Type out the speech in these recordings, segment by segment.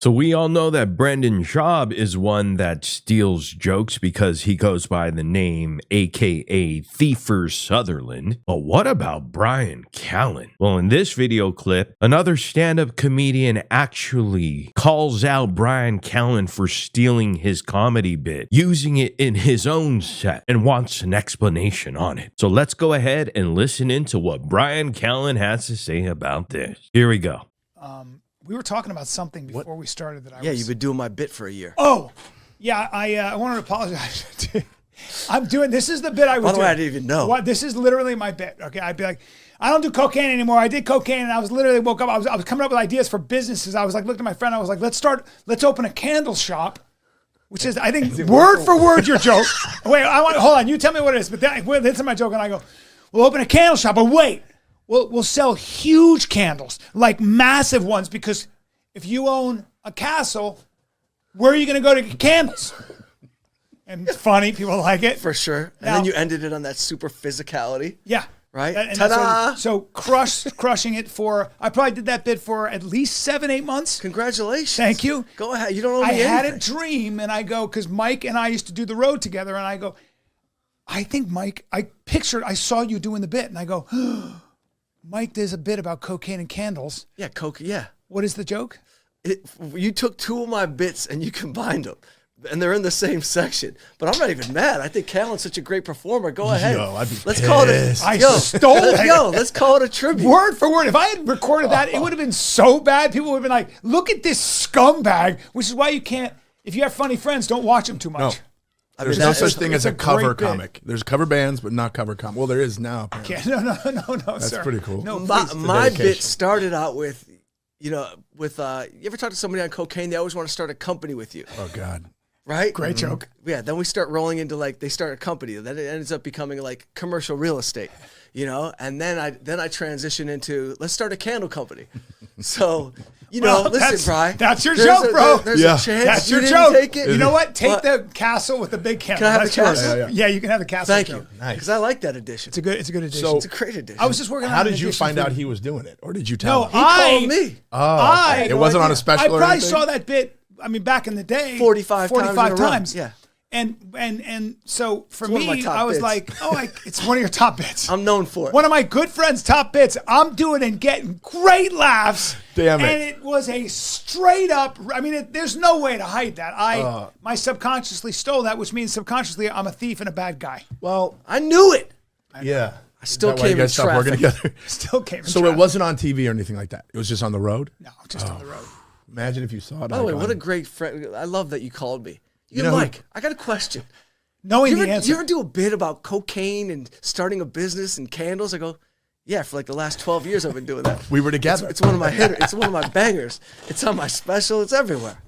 So we all know that Brendan Schaub is one that steals jokes because he goes by the name aka Thiefer Sutherland. But what about Bryan Callen? Well, in this video clip, another stand-up comedian actually calls out Bryan Callen for stealing his comedy bit, using it in his own set, and wants an explanation on it. So let's go ahead and listen into what Bryan Callen has to say about this. Here we go. We were talking about something before we started that you've been doing my bit for a year. Oh, yeah, I wanted to apologize. I'm doing, this is the bit I would do. By the way, I didn't even know. What, this is literally my bit, okay? I'd be like, I don't do cocaine anymore. I did cocaine and I was literally woke up. I was coming up with ideas for businesses. I was like, looking at my friend. I was like, let's open a candle shop, which is, I think, word for word your joke. Wait, hold on. You tell me what it is. But that's my joke. And I go, we'll open a candle shop, but wait. We'll sell huge candles, like massive ones, because if you own a castle, where are you going to go to get candles? And it's funny, people like it. For sure. And then you ended it on that super physicality. Yeah. Right? And Ta-da! So crushing it for, I probably did that bit for at least 7-8 months. Congratulations. Thank you. Go ahead. You don't owe me anything. I had a dream, and I go, because Mike and I used to do the road together, and I go, I think, Mike, I saw you doing the bit, and I go, Mike, there's a bit about cocaine and candles. Yeah, coke, yeah. What is the joke? You took two of my bits and you combined them. And they're in the same section. But I'm not even mad. I think Callen's such a great performer. Go ahead. Yo, I'd be Let's call it a, I stole it. Let's call it a tribute. Word for word. If I had recorded that, it would have been so bad. People would have been like, look at this scumbag, which is why you can't, if you have funny friends, don't watch them too much. No. There's no such thing as a cover comic. There's cover bands, but not cover comic. Well, there is now. Apparently. No, That's sir. pretty cool. No, my bit started out with, you ever talk to somebody on cocaine? They always want to start a company with you. Oh, God. Right? Great joke. Yeah, then we start rolling into they start a company. Then it ends up becoming like commercial real estate, and then I transition into, let's start a candle company. So, listen, Bryan. That's your joke, bro. There's a chance that's you your didn't joke. take it. You know what? Take the castle with the big candle. Can I have the castle? Yeah, you can have the castle. Thank joke. you. Because I like that addition. It's a good addition. So, it's a great addition. I was just working on How did you find out he was doing it? Or did you tell him? He called me. Oh, okay. It wasn't on a special or I probably anything? saw that bit, back in the day. 45 times. Yeah. And so for one of my me, top I was bits. like, it's one of your top bits. I'm known for it. One of my good friends' top bits. I'm doing and getting great laughs. Damn it. And it was a straight up, there's no way to hide that. I subconsciously stole that, which means subconsciously I'm a thief and a bad guy. Well, I knew it. yeah. I still Is that why you came in guys stopped working traffic. together? Still came in So traffic. it wasn't on TV or anything like that? It was just on the road? No, just on the road. Imagine if you saw it. By the way, what a great friend. I love that you called me. Mike, I got a question. Knowing the answer. You ever do a bit about cocaine and starting a business and candles? I go, yeah, for like the last 12 years I've been doing that. We were together. It's one of my hitters. It's one of my bangers. It's on my special. It's everywhere.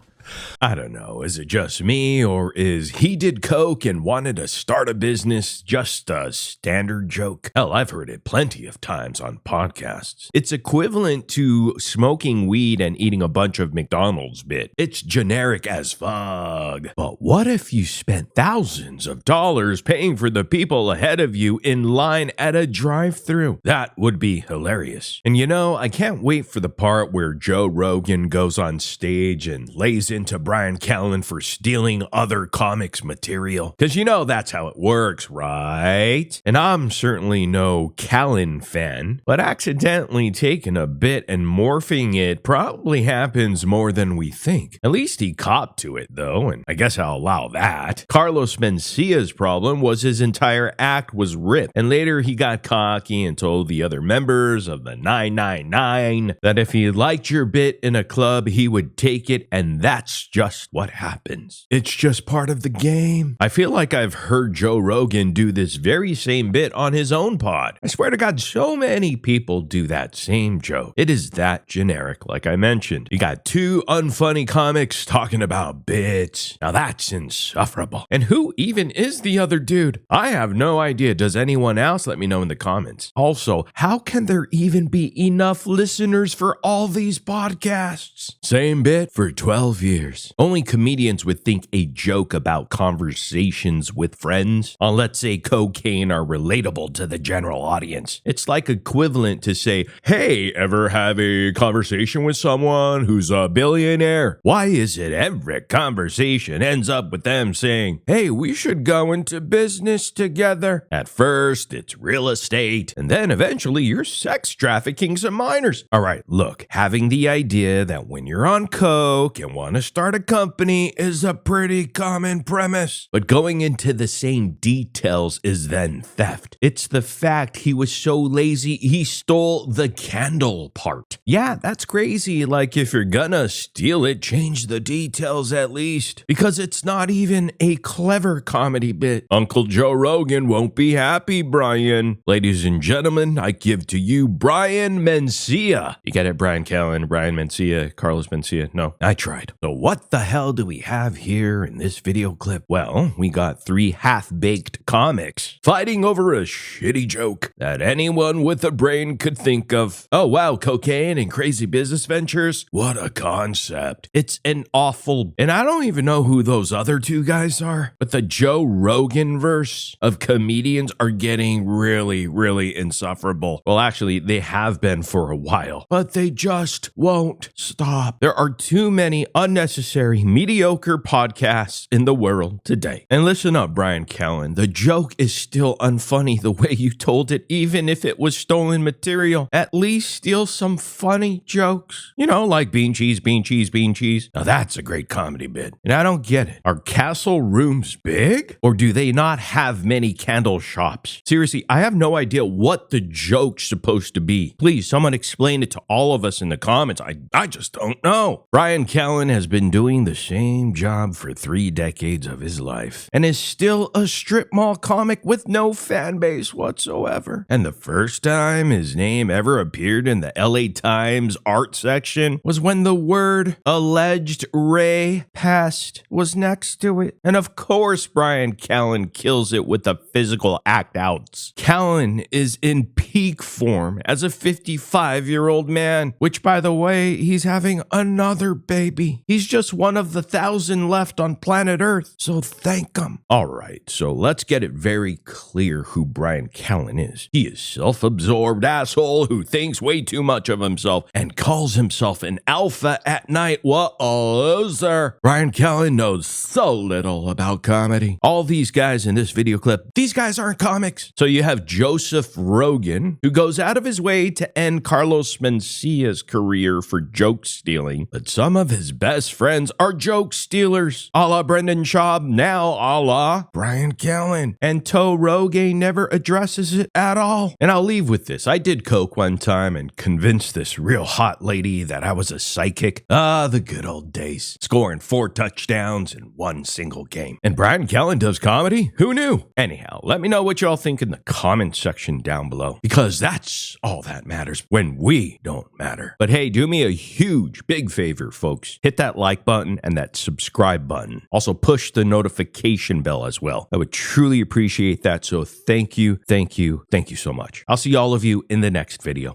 I don't know. Is it just me, or is he did coke and wanted to start a business just a standard joke? Hell, I've heard it plenty of times on podcasts. It's equivalent to smoking weed and eating a bunch of McDonald's bit. It's generic as fuck. But what if you spent thousands of dollars paying for the people ahead of you in line at a drive-thru? That would be hilarious. And I can't wait for the part where Joe Rogan goes on stage and lays into Bryan Callen for stealing other comics material. Because that's how it works, right? And I'm certainly no Callen fan, but accidentally taking a bit and morphing it probably happens more than we think. At least he copped to it, though, and I guess I'll allow that. Carlos Mencia's problem was his entire act was ripped, and later he got cocky and told the other members of the 999 that if he liked your bit in a club, he would take it, and that's just what happens. It's just part of the game. I feel like I've heard Joe Rogan do this very same bit on his own pod. I swear to God, so many people do that same joke. It is that generic, like I mentioned. You got two unfunny comics talking about bits. Now that's insufferable. And who even is the other dude? I have no idea. Does anyone else? Let me know in the comments. Also, how can there even be enough listeners for all these podcasts? Same bit for 12 years. years. Only comedians would think a joke about conversations with friends on, let's say, cocaine are relatable to the general audience. It's like equivalent to say, hey, ever have a conversation with someone who's a billionaire? Why is it every conversation ends up with them saying, hey, we should go into business together? At first, it's real estate, and then eventually you're sex trafficking some minors. All right, look, having the idea that when you're on coke and want to start a company is a pretty common premise. But going into the same details is then theft. It's the fact he was so lazy he stole the candle part. Yeah, that's crazy. Like, if you're gonna steal it, change the details at least. Because it's not even a clever comedy bit. Uncle Joe Rogan won't be happy, Bryan. Ladies and gentlemen, I give to you Bryan Mencia. You get it, Bryan Callen, Bryan Mencia, Carlos Mencia. No, I tried. So what the hell do we have here in this video clip? Well, we got three half-baked comics fighting over a shitty joke that anyone with a brain could think of. Oh wow, cocaine and crazy business ventures? What a concept. It's an awful, and I don't even know who those other two guys are, but the Joe Rogan verse of comedians are getting really insufferable. Well, actually, they have been for a while, but they just won't stop. There are too many unnecessary, mediocre podcasts in the world today. And listen up, Bryan Callen. The joke is still unfunny the way you told it, even if it was stolen material. At least steal some funny jokes. You know, like bean cheese, bean cheese, bean cheese. Now that's a great comedy bit. And I don't get it. Are castle rooms big? Or do they not have many candle shops? Seriously, I have no idea what the joke's supposed to be. Please, someone explain it to all of us in the comments. I just don't know. Bryan Callen has been doing the same job for 3 decades of his life and is still a strip mall comic with no fan base whatsoever. And the first time his name ever appeared in the LA Times art section was when the word alleged rapist was next to it. And of course, Bryan Callen kills it with the physical act outs. Callen is in peak form as a 55-year-old man, which, by the way, he's having another baby. He's just one of the 1,000 left on planet Earth, so thank him. All right, so let's get it very clear who Bryan Callen is. He is self-absorbed asshole who thinks way too much of himself and calls himself an alpha at night. What a loser. Bryan Callen knows so little about comedy. All these guys in this video clip, these guys aren't comics. So you have Joseph Rogan, who goes out of his way to end Carlos Mencia's career for joke stealing, but some of his best friends are joke stealers, a la Brendan Schaub, now a la Bryan Callen, and Toe Rogan never addresses it at all. And I'll leave with this. I did coke one time and convinced this real hot lady that I was a psychic. The good old days. Scoring 4 touchdowns in 1 single game. And Bryan Callen does comedy? Who knew? Anyhow, let me know what y'all think in the comment section down below, because that's all that matters when we don't matter. But hey, do me a huge, big favor, folks. Hit that like button and that subscribe button. Also, push the notification bell as well. I would truly appreciate that. So thank you so much. I'll see all of you in the next video.